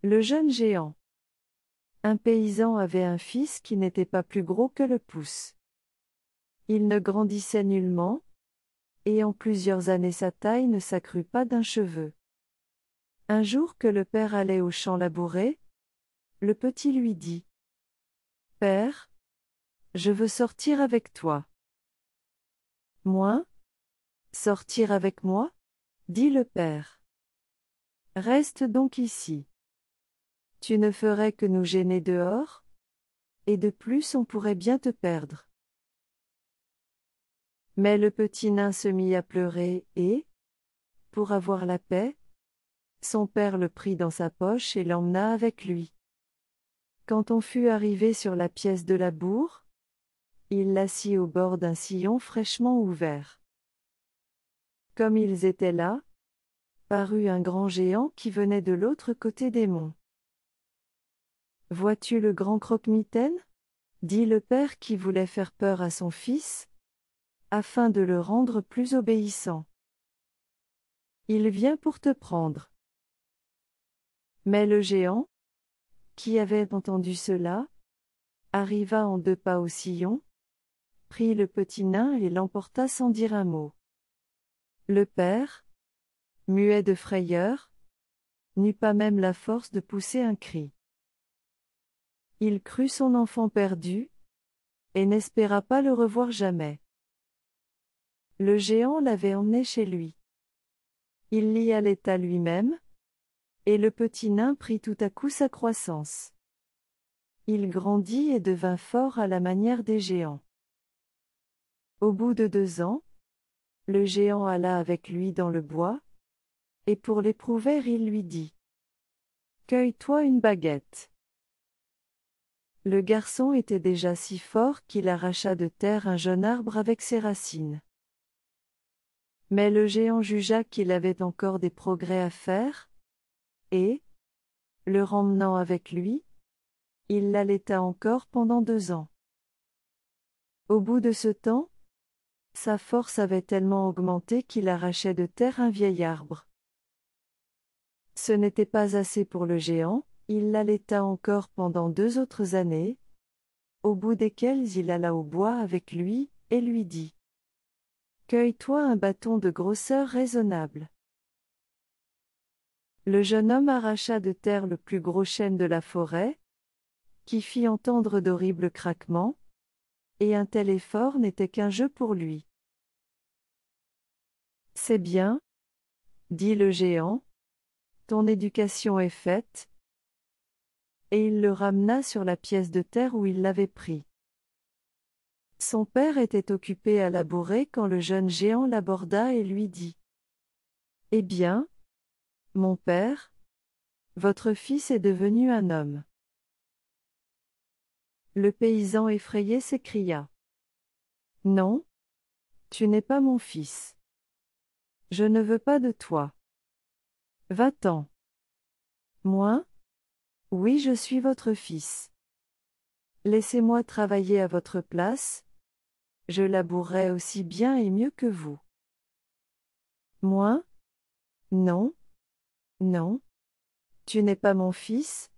Le jeune géant. Un paysan avait un fils qui n'était pas plus gros que le pouce. Il ne grandissait nullement, et en plusieurs années sa taille ne s'accrut pas d'un cheveu. Un jour que le père allait au champ labourer, le petit lui dit : « Père, je veux sortir avec toi. » « Moi ? Sortir avec moi ? » dit le père. « Reste donc ici. Tu ne ferais que nous gêner dehors ? Et de plus on pourrait bien te perdre. » Mais le petit nain se mit à pleurer et, pour avoir la paix, son père le prit dans sa poche et l'emmena avec lui. Quand on fut arrivé sur la pièce de labour, il l'assit au bord d'un sillon fraîchement ouvert. Comme ils étaient là, parut un grand géant qui venait de l'autre côté des monts. « Vois-tu le grand croque-mitaine ? » dit le père qui voulait faire peur à son fils, afin de le rendre plus obéissant. « Il vient pour te prendre. » Mais le géant, qui avait entendu cela, arriva en 2 pas au sillon, prit le petit nain et l'emporta sans dire un mot. Le père, muet de frayeur, n'eut pas même la force de pousser un cri. Il crut son enfant perdu, et n'espéra pas le revoir jamais. Le géant l'avait emmené chez lui. Il l'y allaita lui-même, et le petit nain prit tout à coup sa croissance. Il grandit et devint fort à la manière des géants. Au bout de 2 ans, le géant alla avec lui dans le bois, et pour l'éprouver il lui dit : « Cueille-toi une baguette. » Le garçon était déjà si fort qu'il arracha de terre un jeune arbre avec ses racines. Mais le géant jugea qu'il avait encore des progrès à faire, et, le remmenant avec lui, il l'allaita encore pendant 2 ans. Au bout de ce temps, sa force avait tellement augmenté qu'il arrachait de terre un vieil arbre. Ce n'était pas assez pour le géant, il l'allaita encore pendant 2 autres années, au bout desquelles il alla au bois avec lui, et lui dit : « Cueille-toi un bâton de grosseur raisonnable. » Le jeune homme arracha de terre le plus gros chêne de la forêt, qui fit entendre d'horribles craquements, et un tel effort n'était qu'un jeu pour lui. « C'est bien, dit le géant, ton éducation est faite. » Et il le ramena sur la pièce de terre où il l'avait pris. Son père était occupé à labourer quand le jeune géant l'aborda et lui dit : « Eh bien, mon père, votre fils est devenu un homme. » Le paysan effrayé s'écria : « Non, tu n'es pas mon fils. Je ne veux pas de toi. Va-t'en. » « Moi ? Oui, je suis votre fils. Laissez-moi travailler à votre place, je labourerai aussi bien et mieux que vous. » « Moi ? Non, non. Tu n'es pas mon fils,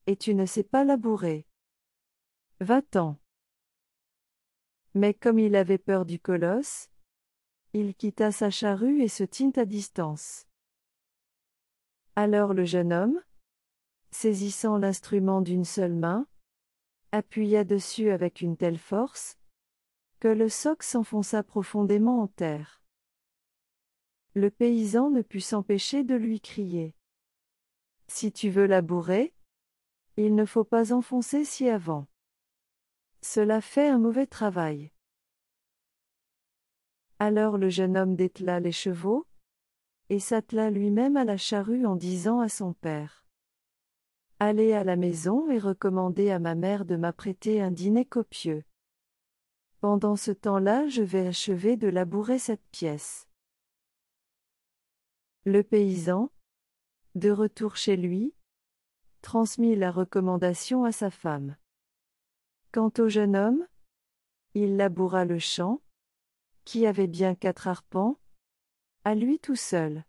et tu ne sais pas labourer. Va-t'en. » Mais comme il avait peur du colosse, il quitta sa charrue et se tint à distance. Alors le jeune homme, saisissant l'instrument d'une seule main, appuya dessus avec une telle force, que le soc s'enfonça profondément en terre. Le paysan ne put s'empêcher de lui crier : « Si tu veux labourer, il ne faut pas enfoncer si avant. Cela fait un mauvais travail. » Alors le jeune homme détela les chevaux, et s'attela lui-même à la charrue en disant à son père : « Allez à la maison et recommandez à ma mère de m'apprêter un dîner copieux. Pendant ce temps-là, je vais achever de labourer cette pièce. » Le paysan, de retour chez lui, transmit la recommandation à sa femme. Quant au jeune homme, il laboura le champ, qui avait bien 4 arpents, à lui tout seul.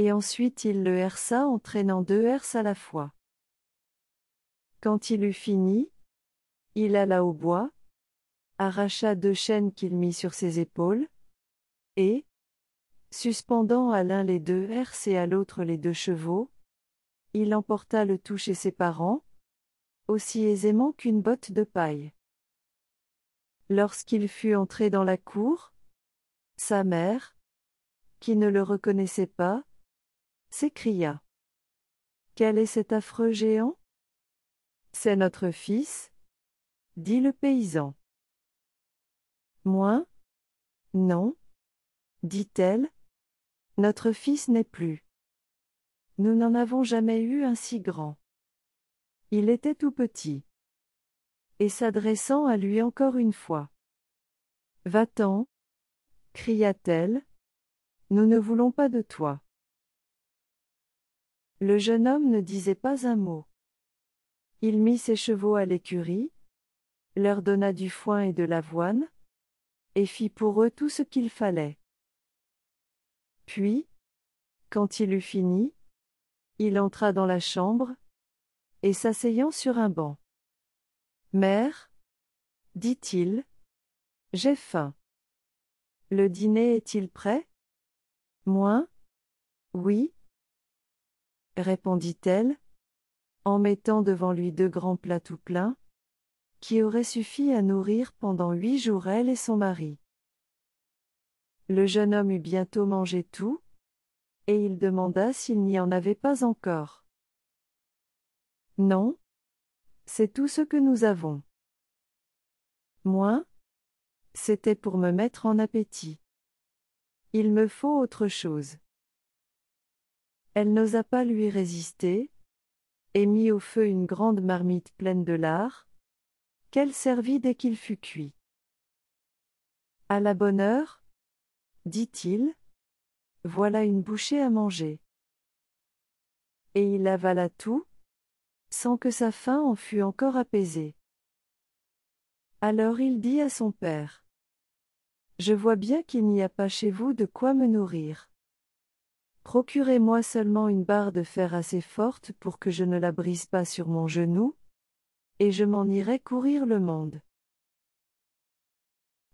Et ensuite il le herça en traînant 2 herses à la fois. Quand il eut fini, il alla au bois, arracha 2 chaînes qu'il mit sur ses épaules, et, suspendant à l'un les 2 herses et à l'autre les 2 chevaux, il emporta le tout chez ses parents, aussi aisément qu'une botte de paille. Lorsqu'il fut entré dans la cour, sa mère, qui ne le reconnaissait pas, s'écria. « Quel est cet affreux géant ? » « C'est notre fils, » dit le paysan. « Moi ? Non, » dit-elle, « notre fils n'est plus. Nous n'en avons jamais eu un si grand. Il était tout petit. » Et s'adressant à lui encore une fois. « Va-t'en, » cria-t-elle, « nous ne voulons pas de toi. » Le jeune homme ne disait pas un mot. Il mit ses chevaux à l'écurie, leur donna du foin et de l'avoine, et fit pour eux tout ce qu'il fallait. Puis, quand il eut fini, il entra dans la chambre, et s'asseyant sur un banc. « Mère, » dit-il, « j'ai faim. Le dîner est-il prêt ? » « Moi ? Oui, » répondit-elle, en mettant devant lui 2 grands plats tout pleins, qui auraient suffi à nourrir pendant 8 jours elle et son mari. Le jeune homme eut bientôt mangé tout, et il demanda s'il n'y en avait pas encore. « Non, c'est tout ce que nous avons. » « Moi ? C'était pour me mettre en appétit. Il me faut autre chose. » Elle n'osa pas lui résister, et mit au feu une grande marmite pleine de lard, qu'elle servit dès qu'il fut cuit. « À la bonne heure, » dit-il, « voilà une bouchée à manger. » Et il avala tout, sans que sa faim en fût encore apaisée. Alors il dit à son père. « Je vois bien qu'il n'y a pas chez vous de quoi me nourrir. Procurez-moi seulement une barre de fer assez forte pour que je ne la brise pas sur mon genou, et je m'en irai courir le monde. »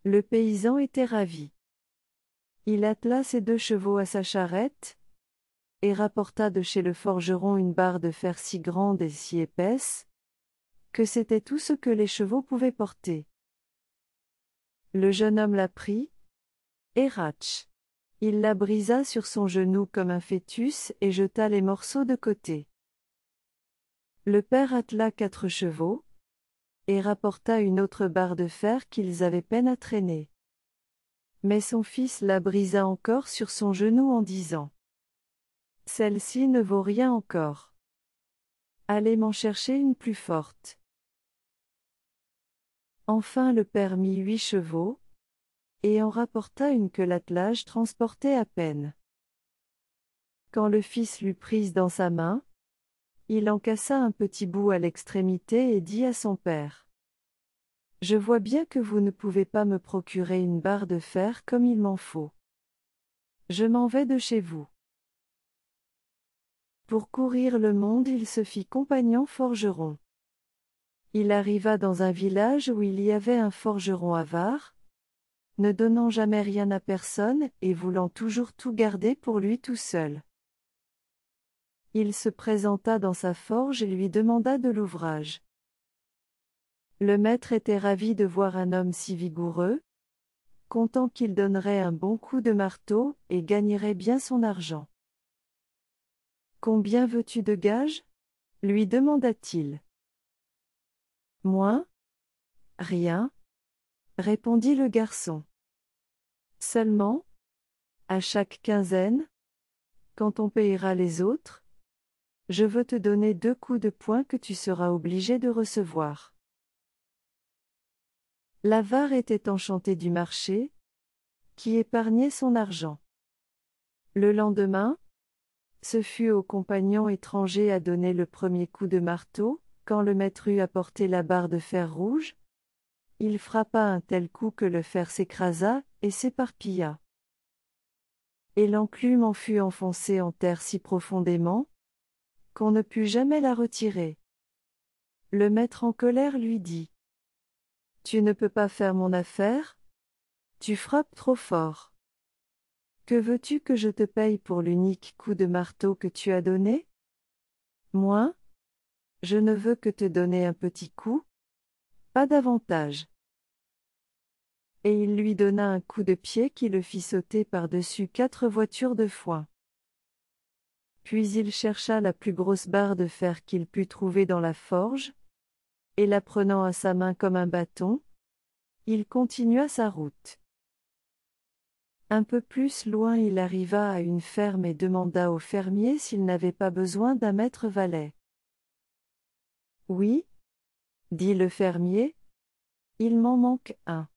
Le paysan était ravi. Il attela ses 2 chevaux à sa charrette, et rapporta de chez le forgeron une barre de fer si grande et si épaisse, que c'était tout ce que les chevaux pouvaient porter. Le jeune homme la prit, et ratch. Il la brisa sur son genou comme un fœtus et jeta les morceaux de côté. Le père attela 4 chevaux, et rapporta une autre barre de fer qu'ils avaient peine à traîner. Mais son fils la brisa encore sur son genou en disant. « Celle-ci ne vaut rien encore. Allez m'en chercher une plus forte. » Enfin le père mit 8 chevaux, et en rapporta une que l'attelage transportait à peine. Quand le fils l'eut prise dans sa main, il en cassa un petit bout à l'extrémité et dit à son père. « Je vois bien que vous ne pouvez pas me procurer une barre de fer comme il m'en faut. Je m'en vais de chez vous. » Pour courir le monde il se fit compagnon forgeron. Il arriva dans un village où il y avait un forgeron avare, ne donnant jamais rien à personne et voulant toujours tout garder pour lui tout seul. Il se présenta dans sa forge et lui demanda de l'ouvrage. Le maître était ravi de voir un homme si vigoureux, content qu'il donnerait un bon coup de marteau et gagnerait bien son argent. « Combien veux-tu de gages ? » lui demanda-t-il. « Moi ? Rien, » répondit le garçon. « Seulement, à chaque quinzaine, quand on payera les autres, je veux te donner 2 coups de poing que tu seras obligé de recevoir. » L'avare était enchanté du marché, qui épargnait son argent. Le lendemain, ce fut au compagnon étranger à donner le premier coup de marteau, quand le maître eut apporté la barre de fer rouge. Il frappa un tel coup que le fer s'écrasa et s'éparpilla. et l'enclume en fut enfoncée en terre si profondément, qu'on ne put jamais la retirer. Le maître en colère lui dit: Tu ne peux pas faire mon affaire? Tu frappes trop fort. Que veux-tu que je te paye pour l'unique coup de marteau que tu as donné? Moi? Je ne veux que te donner un petit coup, pas davantage. Et il lui donna un coup de pied qui le fit sauter par-dessus 4 voitures de foin. Puis il chercha la plus grosse barre de fer qu'il put trouver dans la forge, et la prenant à sa main comme un bâton, il continua sa route. Un peu plus loin il arriva à une ferme et demanda au fermier s'il n'avait pas besoin d'un maître valet. Oui, dit le fermier, il m'en manque un.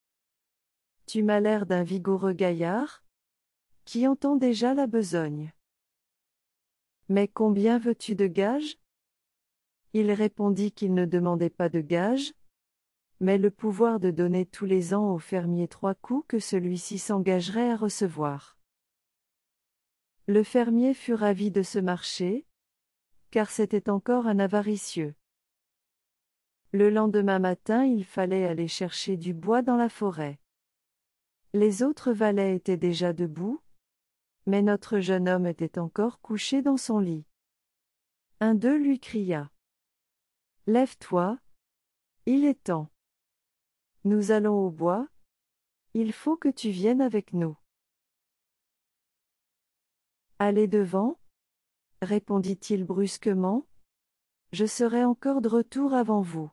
Tu m'as l'air d'un vigoureux gaillard, qui entend déjà la besogne. Mais combien veux-tu de gages? Il répondit qu'il ne demandait pas de gages, mais le pouvoir de donner tous les ans au fermier 3 coups que celui-ci s'engagerait à recevoir. Le fermier fut ravi de ce marché, car c'était encore un avaricieux. Le lendemain matin il fallait aller chercher du bois dans la forêt. Les autres valets étaient déjà debout, mais notre jeune homme était encore couché dans son lit. Un d'eux lui cria: Lève-toi, il est temps. Nous allons au bois, il faut que tu viennes avec nous. Allez devant, répondit-il brusquement, je serai encore de retour avant vous.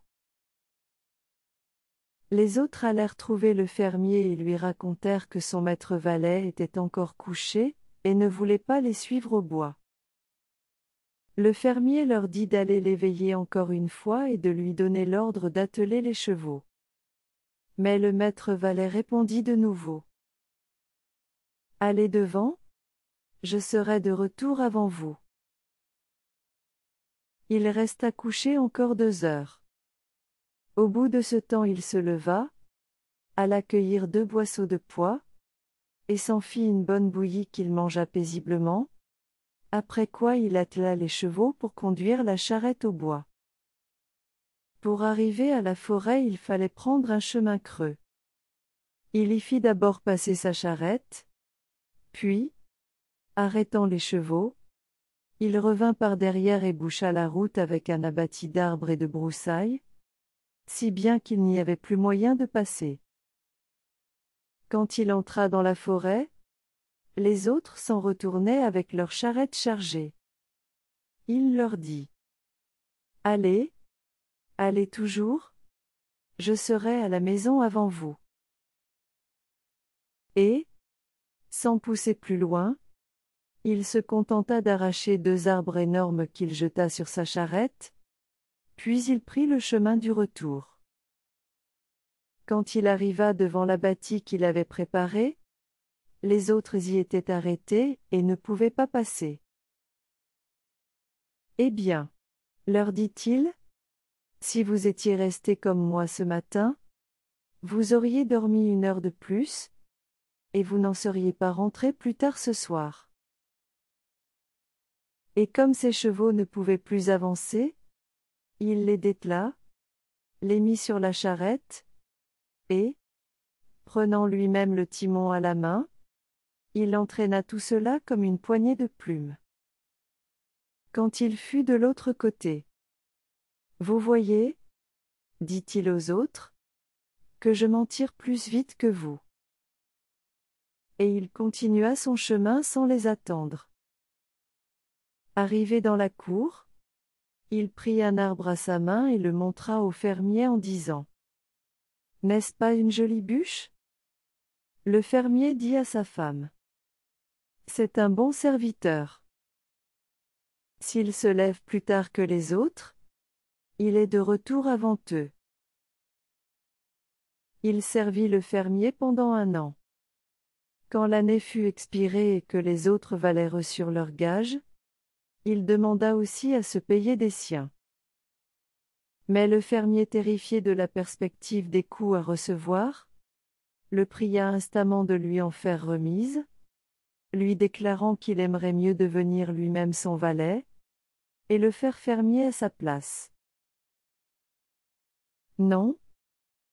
Les autres allèrent trouver le fermier et lui racontèrent que son maître valet était encore couché, et ne voulait pas les suivre au bois. Le fermier leur dit d'aller l'éveiller encore une fois et de lui donner l'ordre d'atteler les chevaux. Mais le maître valet répondit de nouveau: Allez devant, je serai de retour avant vous. Il resta couché encore 2 heures. Au bout de ce temps il se leva, alla cueillir 2 boisseaux de pois, et s'en fit une bonne bouillie qu'il mangea paisiblement, après quoi il attela les chevaux pour conduire la charrette au bois. Pour arriver à la forêt il fallait prendre un chemin creux. Il y fit d'abord passer sa charrette, puis, arrêtant les chevaux, il revint par derrière et boucha la route avec un abatis d'arbres et de broussailles, si bien qu'il n'y avait plus moyen de passer. Quand il entra dans la forêt, les autres s'en retournaient avec leurs charrettes chargées. Il leur dit: Allez, allez toujours, je serai à la maison avant vous. Et, sans pousser plus loin, il se contenta d'arracher 2 arbres énormes qu'il jeta sur sa charrette, puis il prit le chemin du retour. Quand il arriva devant l'abatis qu'il avait préparé, les autres y étaient arrêtés et ne pouvaient pas passer. Eh bien, leur dit-il, si vous étiez restés comme moi ce matin, vous auriez dormi 1 heure de plus, et vous n'en seriez pas rentrés plus tard ce soir. Et comme ces chevaux ne pouvaient plus avancer, il les détela, les mit sur la charrette, et, prenant lui-même le timon à la main, il entraîna tout cela comme une poignée de plumes. Quand il fut de l'autre côté: Vous voyez, dit-il aux autres, que je m'en tire plus vite que vous. Et il continua son chemin sans les attendre. Arrivé dans la cour, il prit un arbre à sa main et le montra au fermier en disant: N'est-ce pas une jolie bûche? Le fermier dit à sa femme: C'est un bon serviteur. S'il se lève plus tard que les autres, il est de retour avant eux. Il servit le fermier pendant 1 an. Quand l'année fut expirée et que les autres valets reçurent leurs gages, il demanda aussi à se payer des siens. Mais le fermier, terrifié de la perspective des coups à recevoir, le pria instamment de lui en faire remise, lui déclarant qu'il aimerait mieux devenir lui-même son valet, et le faire fermier à sa place. Non,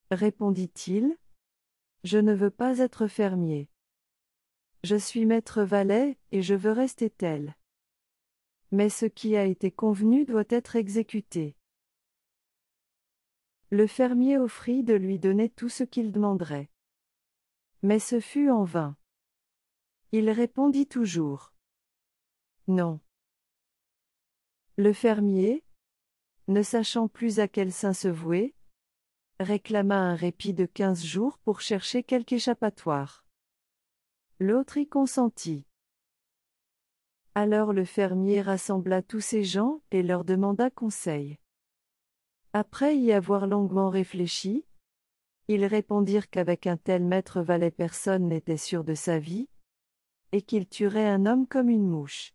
répondit-il, je ne veux pas être fermier. Je suis maître valet, et je veux rester tel. Mais ce qui a été convenu doit être exécuté. Le fermier offrit de lui donner tout ce qu'il demanderait. Mais ce fut en vain. Il répondit toujours. Non. Le fermier, ne sachant plus à quel saint se vouer, réclama un répit de 15 jours pour chercher quelque échappatoire. L'autre y consentit. Alors le fermier rassembla tous ces gens et leur demanda conseil. Après y avoir longuement réfléchi, ils répondirent qu'avec un tel maître valet personne n'était sûr de sa vie, et qu'il tuerait un homme comme une mouche.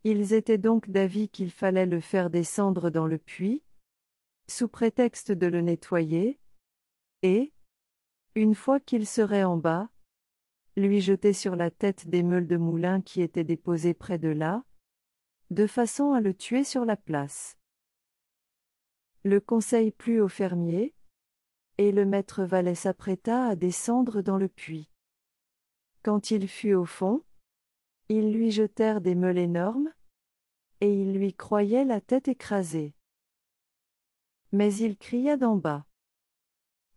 Ils étaient donc d'avis qu'il fallait le faire descendre dans le puits, sous prétexte de le nettoyer, et, une fois qu'il serait en bas, lui jeter sur la tête des meules de moulin qui étaient déposées près de là, de façon à le tuer sur la place. Le conseil plut au fermier, et le maître valet s'apprêta à descendre dans le puits. Quand il fut au fond, ils lui jetèrent des meules énormes, et il lui croyait la tête écrasée. Mais il cria d'en bas.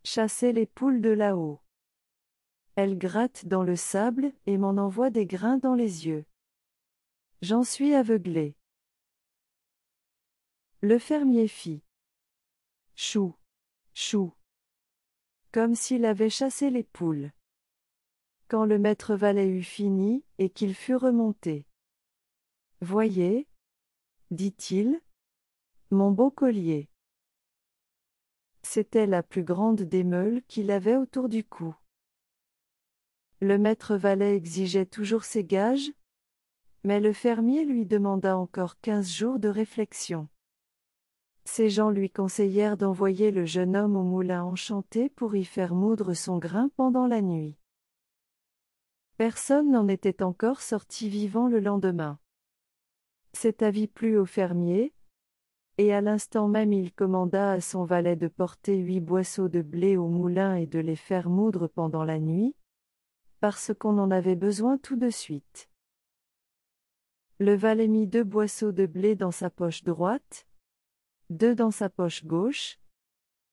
Chassez les poules de là-haut. Elles grattent dans le sable et m'en envoient des grains dans les yeux. J'en suis aveuglé. Le fermier fit. Chou, chou. Comme s'il avait chassé les poules. Quand le maître valet eut fini et qu'il fut remonté. Voyez, dit-il, mon beau collier. C'était la plus grande des meules qu'il avait autour du cou. Le maître valet exigeait toujours ses gages, mais le fermier lui demanda encore 15 jours de réflexion. Ces gens lui conseillèrent d'envoyer le jeune homme au moulin enchanté pour y faire moudre son grain pendant la nuit. Personne n'en était encore sorti vivant le lendemain. Cet avis plut au fermier, et à l'instant même il commanda à son valet de porter 8 boisseaux de blé au moulin et de les faire moudre pendant la nuit, parce qu'on en avait besoin tout de suite. Le valet mit 2 boisseaux de blé dans sa poche droite, 2 dans sa poche gauche,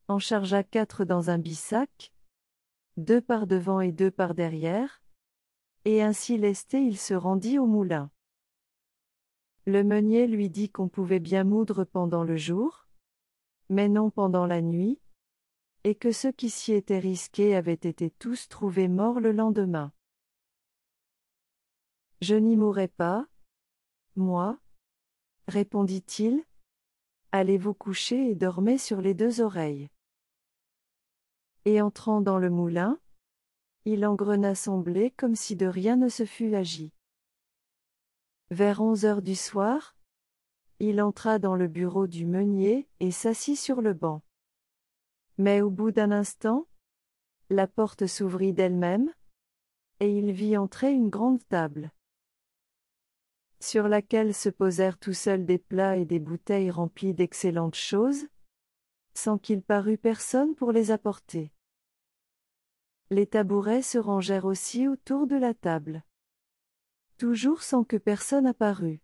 en chargea 4 dans un bissac, 2 par devant et 2 par derrière, et ainsi lesté il se rendit au moulin. Le meunier lui dit qu'on pouvait bien moudre pendant le jour, mais non pendant la nuit, et que ceux qui s'y étaient risqués avaient été tous trouvés morts le lendemain. Je n'y mourrai pas, moi, répondit-il. Allez vous coucher et dormez sur les 2 oreilles. Et entrant dans le moulin, il engrena son blé comme si de rien ne se fût agi. Vers 11 heures du soir, il entra dans le bureau du meunier et s'assit sur le banc. Mais au bout d'un instant, la porte s'ouvrit d'elle-même, et il vit entrer une grande table, sur laquelle se posèrent tout seuls des plats et des bouteilles remplies d'excellentes choses, sans qu'il parût personne pour les apporter. Les tabourets se rangèrent aussi autour de la table. Toujours sans que personne apparût.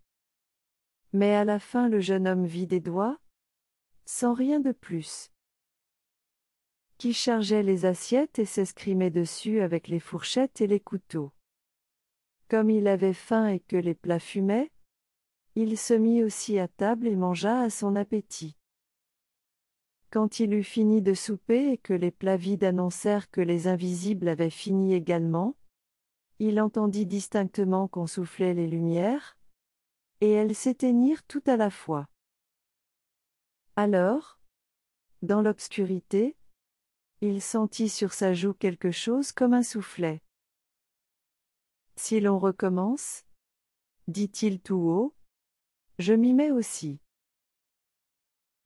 Mais à la fin le jeune homme vit des doigts, sans rien de plus, qui chargeaient les assiettes et s'escrimaient dessus avec les fourchettes et les couteaux. Comme il avait faim et que les plats fumaient, il se mit aussi à table et mangea à son appétit. Quand il eut fini de souper et que les plats vides annoncèrent que les invisibles avaient fini également, il entendit distinctement qu'on soufflait les lumières, et elles s'éteignirent tout à la fois. Alors, dans l'obscurité, il sentit sur sa joue quelque chose comme un soufflet. Si l'on recommence, dit-il tout haut, je m'y mets aussi.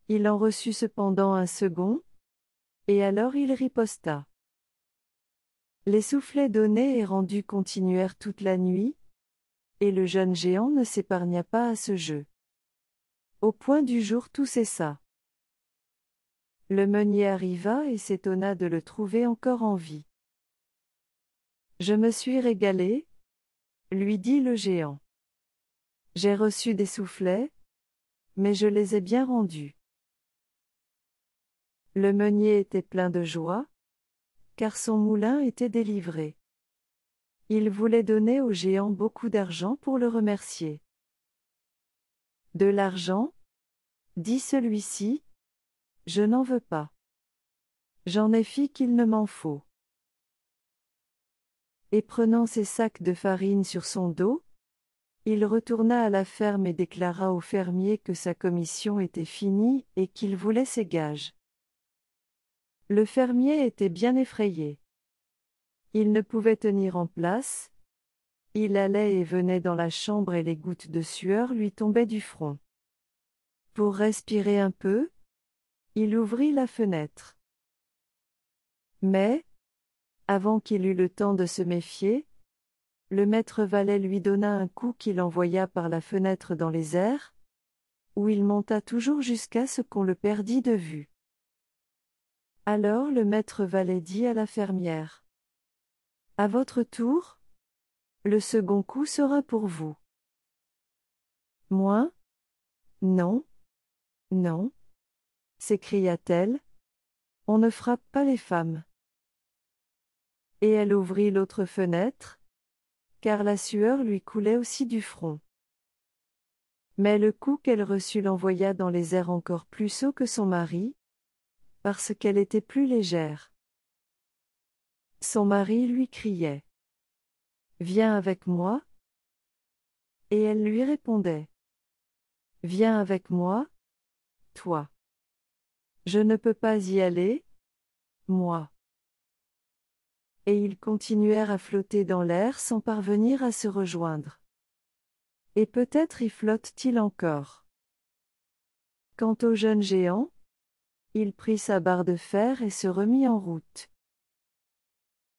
Il en reçut cependant un second, et alors il riposta. Les soufflets donnés et rendus continuèrent toute la nuit, et le jeune géant ne s'épargna pas à ce jeu. Au point du jour tout cessa. Le meunier arriva et s'étonna de le trouver encore en vie. Je me suis régalé, lui dit le géant. J'ai reçu des soufflets, mais je les ai bien rendus. Le meunier était plein de joie, car son moulin était délivré. Il voulait donner au géant beaucoup d'argent pour le remercier. De l'argent? Dit celui-ci. Je n'en veux pas. J'en ai fi qu'il ne m'en faut. Et prenant ses sacs de farine sur son dos, il retourna à la ferme et déclara au fermier que sa commission était finie et qu'il voulait ses gages. Le fermier était bien effrayé. Il ne pouvait tenir en place. Il allait et venait dans la chambre et les gouttes de sueur lui tombaient du front. Pour respirer un peu, il ouvrit la fenêtre. Mais, avant qu'il eût le temps de se méfier, le maître valet lui donna un coup qui l'envoya par la fenêtre dans les airs, où il monta toujours jusqu'à ce qu'on le perdît de vue. Alors le maître valet dit à la fermière: « À votre tour, le second coup sera pour vous. » « Moi? Non, non, » s'écria-t-elle, « on ne frappe pas les femmes. » Et elle ouvrit l'autre fenêtre, car la sueur lui coulait aussi du front. Mais le coup qu'elle reçut l'envoya dans les airs encore plus haut que son mari, parce qu'elle était plus légère. Son mari lui criait: « Viens avec moi. » Et elle lui répondait: « Viens avec moi, toi. Je ne peux pas y aller, moi. » Et ils continuèrent à flotter dans l'air sans parvenir à se rejoindre. Et peut-être y flotte-t-il encore. Quant au jeune géant, il prit sa barre de fer et se remit en route.